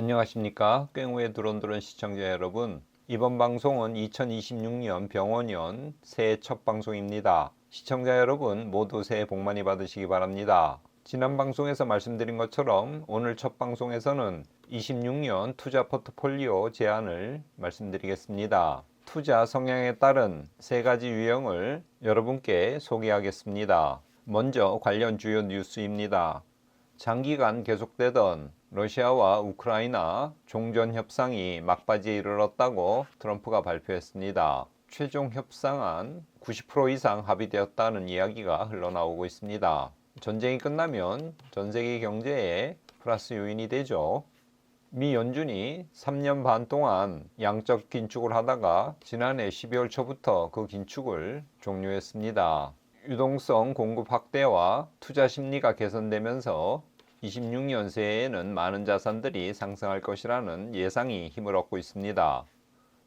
안녕하십니까? 꽹우의 드론드론 시청자 여러분, 이번 방송은 2026년 병원년 새해 첫 방송입니다. 시청자 여러분 모두 새해 복 많이 받으시기 바랍니다. 지난 방송에서 말씀드린 것처럼 오늘 첫 방송에서는 26년 투자 포트폴리오 제안을 말씀드리겠습니다. 투자 성향에 따른 세 가지 유형을 여러분께 소개하겠습니다. 먼저 관련 주요 뉴스입니다. 장기간 계속되던 러시아와 우크라이나 종전 협상이 막바지에 이르렀다고 트럼프가 발표했습니다. 최종 협상안 90% 이상 합의되었다는 이야기가 흘러나오고 있습니다. 전쟁이 끝나면 전 세계 경제에 플러스 요인이 되죠. 미 연준이 3년 반 동안 양적 긴축을 하다가 지난해 12월 초부터 그 긴축을 종료했습니다. 유동성 공급 확대와 투자 심리가 개선되면서 26년 새해에는 많은 자산들이 상승할 것이라는 예상이 힘을 얻고 있습니다.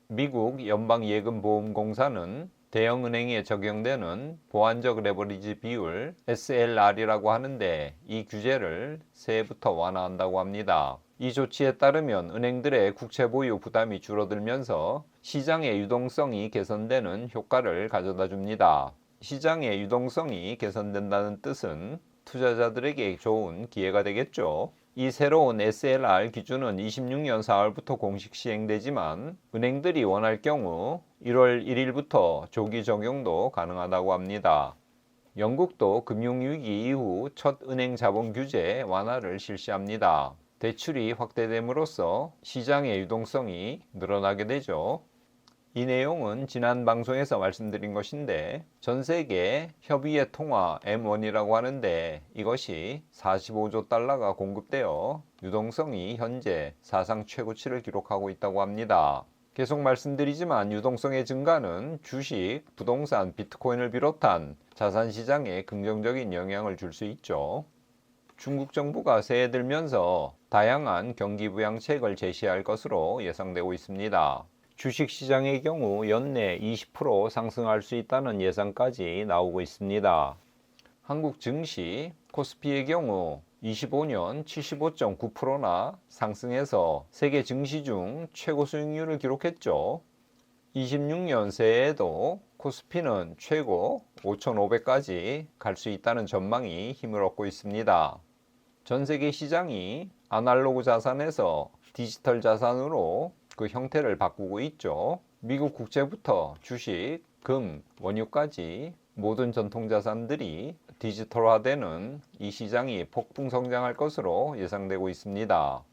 미국 연방예금보험공사는 대형은행에 적용되는 보완적 레버리지 비율 SLR이라고 하는데 이 규제를 새해부터 완화한다고 합니다. 이 조치에 따르면 은행들의 국채 보유 부담이 줄어들면서 시장의 유동성이 개선되는 효과를 가져다 줍니다. 시장의 유동성이 개선된다는 뜻은 투자자들에게 좋은 기회가 되겠죠. 이 새로운 SLR 기준은 26년 4월부터 공식 시행되지만 은행들이 원할 경우 1월 1일부터 조기 적용도 가능하다고 합니다. 영국도 금융위기 이후 첫 은행 자본 규제 완화를 실시합니다. 대출이 확대됨으로써 시장의 유동성이 늘어나게 되죠. 이 내용은 지난 방송에서 말씀드린 것인데 전 세계 협의의 통화 M1이라고 하는데 이것이 45조 달러가 공급되어 유동성이 현재 사상 최고치를 기록하고 있다고 합니다. 계속 말씀드리지만 유동성의 증가는 주식, 부동산, 비트코인을 비롯한 자산시장에 긍정적인 영향을 줄 수 있죠. 중국 정부가 새해 들면서 다양한 경기부양책을 제시할 것으로 예상되고 있습니다. 주식시장의 경우 연내 20% 상승할 수 있다는 예상까지 나오고 있습니다. 한국 증시 코스피의 경우 25년 75.9%나 상승해서 세계 증시 중 최고 수익률을 기록했죠. 26년 새해에도 코스피는 최고 5,500까지 갈 수 있다는 전망이 힘을 얻고 있습니다. 전 세계 시장이 아날로그 자산에서 디지털 자산으로 그 형태를 바꾸고 있죠. 미국 국채부터 주식, 금, 원유까지 모든 전통자산들이 디지털화되는 이 시장이 폭풍 성장할 것으로 예상되고 있습니다.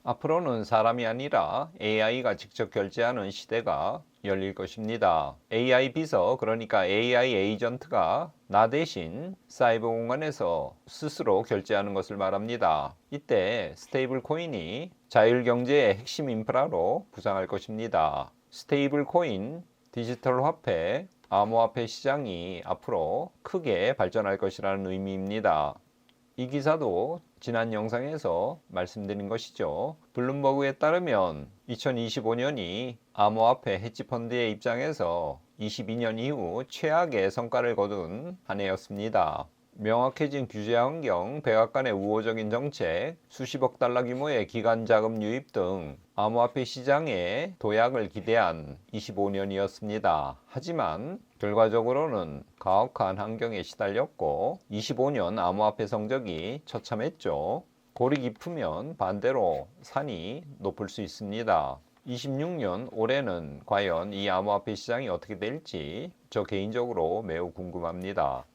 앞으로는 사람이 아니라 AI가 직접 결제하는 시대가 열릴 것입니다. AI 비서, 그러니까 AI 에이전트가 나 대신 사이버 공간에서 스스로 결제하는 것을 말합니다. 이때 스테이블 코인이 자율 경제의 핵심 인프라로 부상할 것입니다. 스테이블 코인, 디지털 화폐, 암호화폐 시장이 앞으로 크게 발전할 것이라는 의미입니다. 이 기사도 지난 영상에서 말씀드린 것이죠. 블룸버그에 따르면 2025년이 암호화폐 헤지펀드의 입장에서 22년 이후 최악의 성과를 거둔 한 해였습니다. 명확해진 규제 환경, 백악관의 우호적인 정책, 수십억 달러 규모의 기관 자금 유입 등 암호화폐 시장에 도약을 기대한 25년이었습니다. 하지만 결과적으로는 가혹한 환경에 시달렸고 25년 암호화폐 성적이 처참했죠. 골이 깊으면 반대로 산이 높을 수 있습니다. 26년 올해는 과연 이 암호화폐 시장이 어떻게 될지 저 개인적으로 매우 궁금합니다.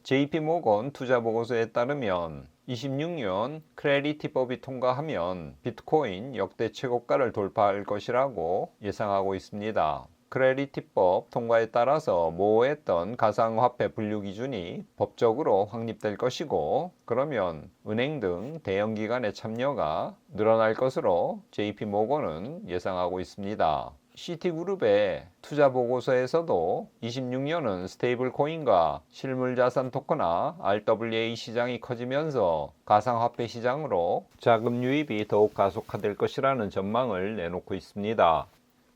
JP모건 투자보고서에 따르면 26년 크레디티법이 통과하면 비트코인 역대 최고가를 돌파할 것이라고 예상하고 있습니다. 크레디티법 통과에 따라서 모호했던 가상화폐 분류 기준이 법적으로 확립될 것이고 그러면 은행 등 대형기관의 참여가 늘어날 것으로 JP모건은 예상하고 있습니다. 시티그룹의 투자보고서에서도 26년은 스테이블 코인과 실물자산 토크나 RWA 시장이 커지면서 가상화폐 시장으로 자금 유입이 더욱 가속화될 것이라는 전망을 내놓고 있습니다.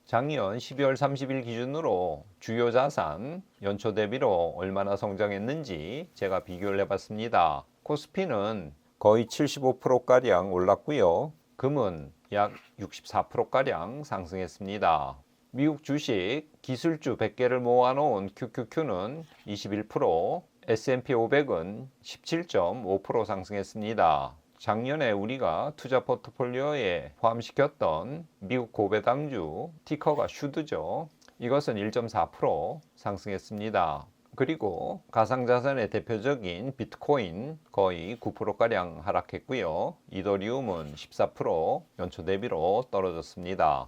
작년 12월 30일 기준으로 주요 자산 연초 대비로 얼마나 성장했는지 제가 비교를 해봤습니다. 코스피는 거의 75%가량 올랐고요. 금은 약 64%가량 상승했습니다. 미국 주식 기술주 100개를 모아놓은 QQQ는 21%, S&P 500은 17.5% 상승했습니다. 작년에 우리가 투자 포트폴리오에 포함시켰던 미국 고배당주 티커가 슈드죠. 이것은 1.4% 상승했습니다. 그리고 가상자산의 대표적인 비트코인 거의 9%가량 하락했고요. 이더리움은 14% 연초 대비로 떨어졌습니다.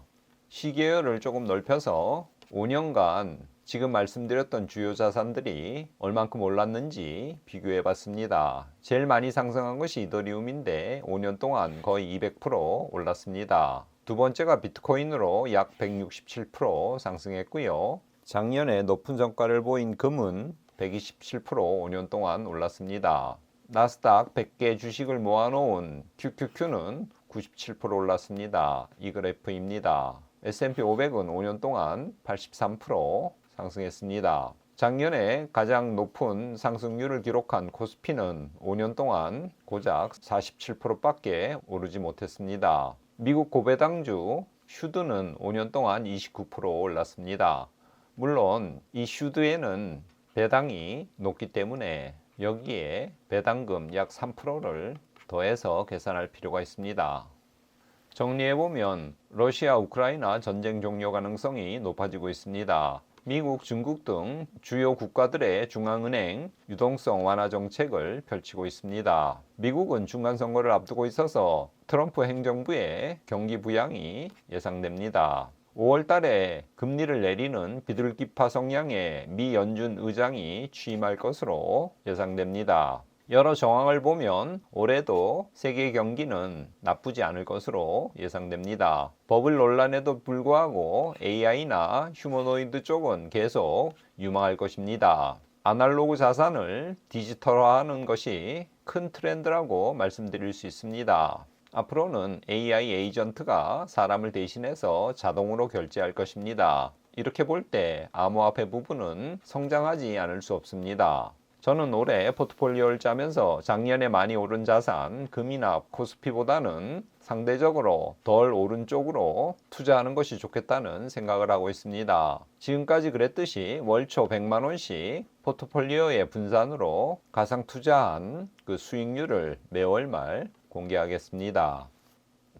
시계열을 조금 넓혀서 5년간 지금 말씀드렸던 주요 자산들이 얼만큼 올랐는지 비교해 봤습니다. 제일 많이 상승한 것이 이더리움인데 5년 동안 거의 200% 올랐습니다. 두 번째가 비트코인으로 약 167% 상승했고요. 작년에 높은 성과를 보인 금은 127% 5년 동안 올랐습니다. 나스닥 100개 주식을 모아놓은 QQQ는 97% 올랐습니다. 이 그래프입니다. S&P 500은 5년 동안 83% 상승했습니다. 작년에 가장 높은 상승률을 기록한 코스피는 5년 동안 고작 47%밖에 오르지 못했습니다. 미국 고배당주 슈드는 5년 동안 29% 올랐습니다. 물론 이 슈드에는 배당이 높기 때문에 여기에 배당금 약 3%를 더해서 계산할 필요가 있습니다. 정리해보면 러시아 우크라이나 전쟁 종료 가능성이 높아지고 있습니다. 미국, 중국 등 주요 국가들의 중앙은행 유동성 완화 정책을 펼치고 있습니다. 미국은 중간선거를 앞두고 있어서 트럼프 행정부의 경기 부양이 예상됩니다. 5월 달에 금리를 내리는 비둘기파 성향의 미 연준 의장이 취임할 것으로 예상됩니다. 여러 정황을 보면 올해도 세계 경기는 나쁘지 않을 것으로 예상됩니다. 버블 논란에도 불구하고 AI나 휴머노이드 쪽은 계속 유망할 것입니다. 아날로그 자산을 디지털화하는 것이 큰 트렌드라고 말씀드릴 수 있습니다. 앞으로는 AI 에이전트가 사람을 대신해서 자동으로 결제할 것입니다. 이렇게 볼 때 암호화폐 부분은 성장하지 않을 수 없습니다. 저는 올해 포트폴리오를 짜면서 작년에 많이 오른 자산, 금이나 코스피보다는 상대적으로 덜 오른 쪽으로 투자하는 것이 좋겠다는 생각을 하고 있습니다. 지금까지 그랬듯이 월초 100만 원씩 포트폴리오의 분산으로 가상 투자한 그 수익률을 매월 말 공개하겠습니다.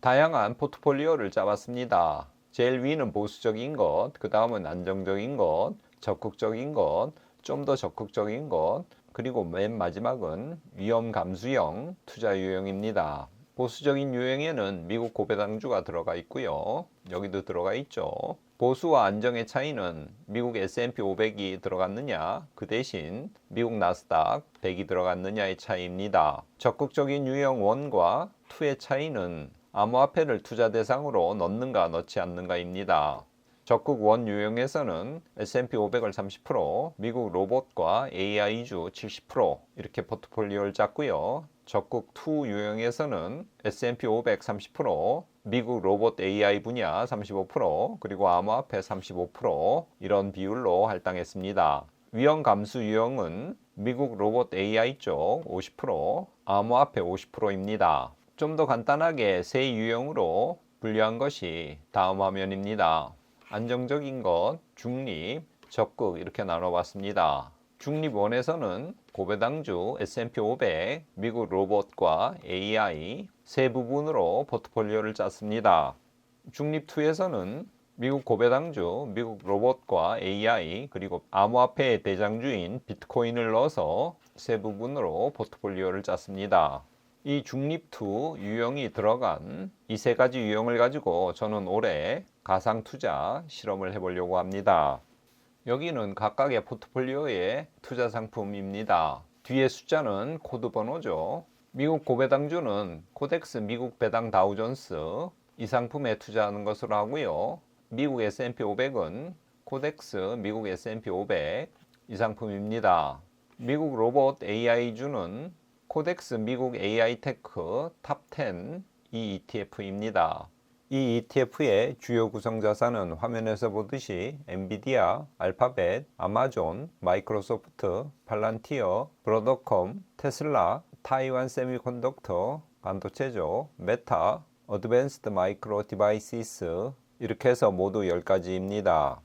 다양한 포트폴리오를 짜봤습니다. 제일 위는 보수적인 것, 그 다음은 안정적인 것, 적극적인 것, 좀 더 적극적인 것, 그리고 맨 마지막은 위험 감수형 투자 유형입니다. 보수적인 유형에는 미국 고배당주가 들어가 있고요. 여기도 들어가 있죠. 보수와 안정의 차이는 미국 S&P 500이 들어갔느냐, 그 대신 미국 나스닥 100이 들어갔느냐의 차이입니다. 적극적인 유형 1과 2의 차이는 암호화폐를 투자 대상으로 넣는가 넣지 않는가입니다. 적극 원 유형에서는 S&P 500을 30%, 미국 로봇과 AI주 70% 이렇게 포트폴리오를 짰고요. 적극 2 유형에서는 S&P 500 30%, 미국 로봇 AI 분야 35%, 그리고 암호화폐 35% 이런 비율로 할당했습니다. 위험 감수 유형은 미국 로봇 AI 쪽 50%, 암호화폐 50%입니다. 좀 더 간단하게 세 유형으로 분류한 것이 다음 화면입니다. 안정적인 것, 중립, 적극 이렇게 나눠봤습니다. 중립 1에서는 고배당주 S&P 500, 미국 로봇과 AI 세 부분으로 포트폴리오를 짰습니다. 중립 2에서는 미국 고배당주, 미국 로봇과 AI 그리고 암호화폐의 대장주인 비트코인을 넣어서 세 부분으로 포트폴리오를 짰습니다. 이 중립2 유형이 들어간 이 세 가지 유형을 가지고 저는 올해 가상 투자 실험을 해보려고 합니다. 여기는 각각의 포트폴리오의 투자 상품입니다. 뒤에 숫자는 코드 번호죠. 미국 고배당주는 코덱스 미국 배당 다우존스 이 상품에 투자하는 것으로 하고요. 미국 S&P 500은 코덱스 미국 S&P 500 이 상품입니다. 미국 로봇 AI주는 코덱스 미국 AI 테크 탑 10 이 ETF입니다. 이 ETF의 주요 구성 자산은 화면에서 보듯이 엔비디아, 알파벳, 아마존, 마이크로소프트, 팔란티어, 브로드컴, 테슬라, 타이완 세미컨덕터, 반도체죠, 메타, Advanced Micro Devices 이렇게 해서 모두 10가지입니다.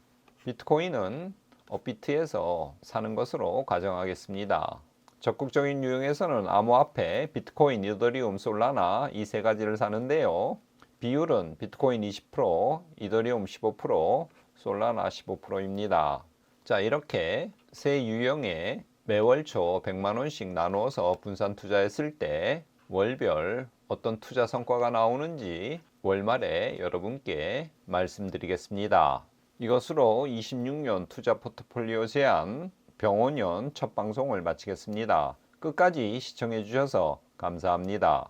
비트코인은 업비트에서 사는 것으로 가정하겠습니다. 적극적인 유형에서는 암호화폐, 비트코인, 이더리움, 솔라나 이 세 가지를 사는데요. 비율은 비트코인 20%, 이더리움 15%, 솔라나 15%입니다. 자, 이렇게 세 유형에 매월 초 100만원씩 나누어서 분산 투자했을 때 월별 어떤 투자 성과가 나오는지 월말에 여러분께 말씀드리겠습니다. 이것으로 26년 투자 포트폴리오 제안 병원연 첫 방송을 마치겠습니다. 끝까지 시청해 주셔서 감사합니다.